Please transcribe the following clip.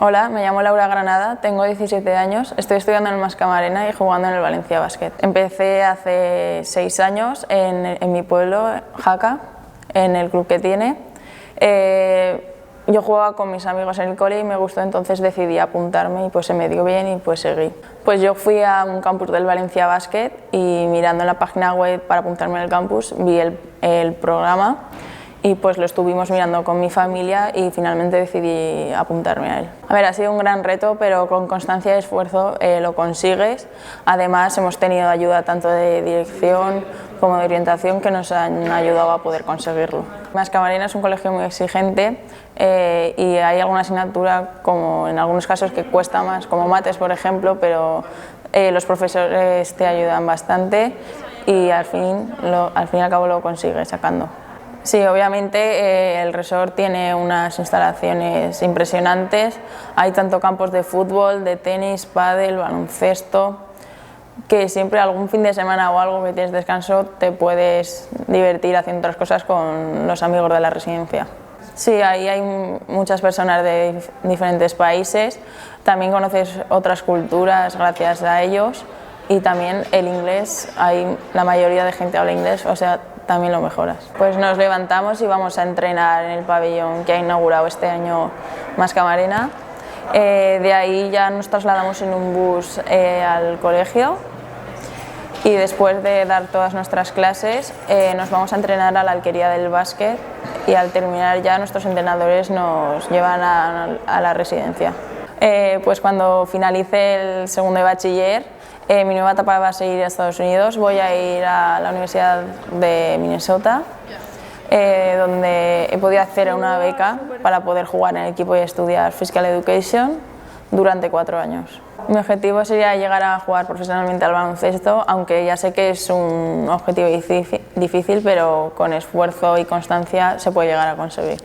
Hola, me llamo Laura Granada, tengo 17 años, estoy estudiando en el Mascamarena y jugando en el Valencia Basket. Empecé hace 6 años en mi pueblo, Jaca, en el club que tiene. Yo jugaba con mis amigos en el cole y me gustó, entonces decidí apuntarme y pues se me dio bien y pues seguí. Pues yo fui a un campus del Valencia Basket y mirando en la página web para apuntarme en el campus vi el programa y pues lo estuvimos mirando con mi familia y finalmente decidí apuntarme a él. A ver, ha sido un gran reto, pero con constancia y esfuerzo lo consigues. Además, hemos tenido ayuda tanto de dirección como de orientación que nos han ayudado a poder conseguirlo. Mascamarena es un colegio muy exigente y hay alguna asignatura, como en algunos casos, que cuesta más, como mates, por ejemplo, pero los profesores te ayudan bastante y al fin y al cabo lo consigues sacando. Sí, obviamente el resort tiene unas instalaciones impresionantes, hay tanto campos de fútbol, de tenis, pádel, baloncesto, que siempre algún fin de semana o algo que tienes descanso te puedes divertir haciendo otras cosas con los amigos de la residencia. Sí, ahí hay muchas personas de diferentes países, también conoces otras culturas gracias a ellos y también el inglés, la mayoría de gente habla inglés, o sea, también lo mejoras. Pues nos levantamos y vamos a entrenar en el pabellón que ha inaugurado este año Mascamarena. De ahí ya nos trasladamos en un bus al colegio y después de dar todas nuestras clases nos vamos a entrenar a la alquería del básquet y al terminar ya nuestros entrenadores nos llevan a la residencia. Pues cuando finalice el segundo de bachiller, mi nueva etapa va a ser ir a Estados Unidos, voy a ir a la Universidad de Minnesota, donde he podido acceder a una beca para poder jugar en el equipo y estudiar Physical Education durante 4 años. Mi objetivo sería llegar a jugar profesionalmente al baloncesto, aunque ya sé que es un objetivo difícil, pero con esfuerzo y constancia se puede llegar a conseguir.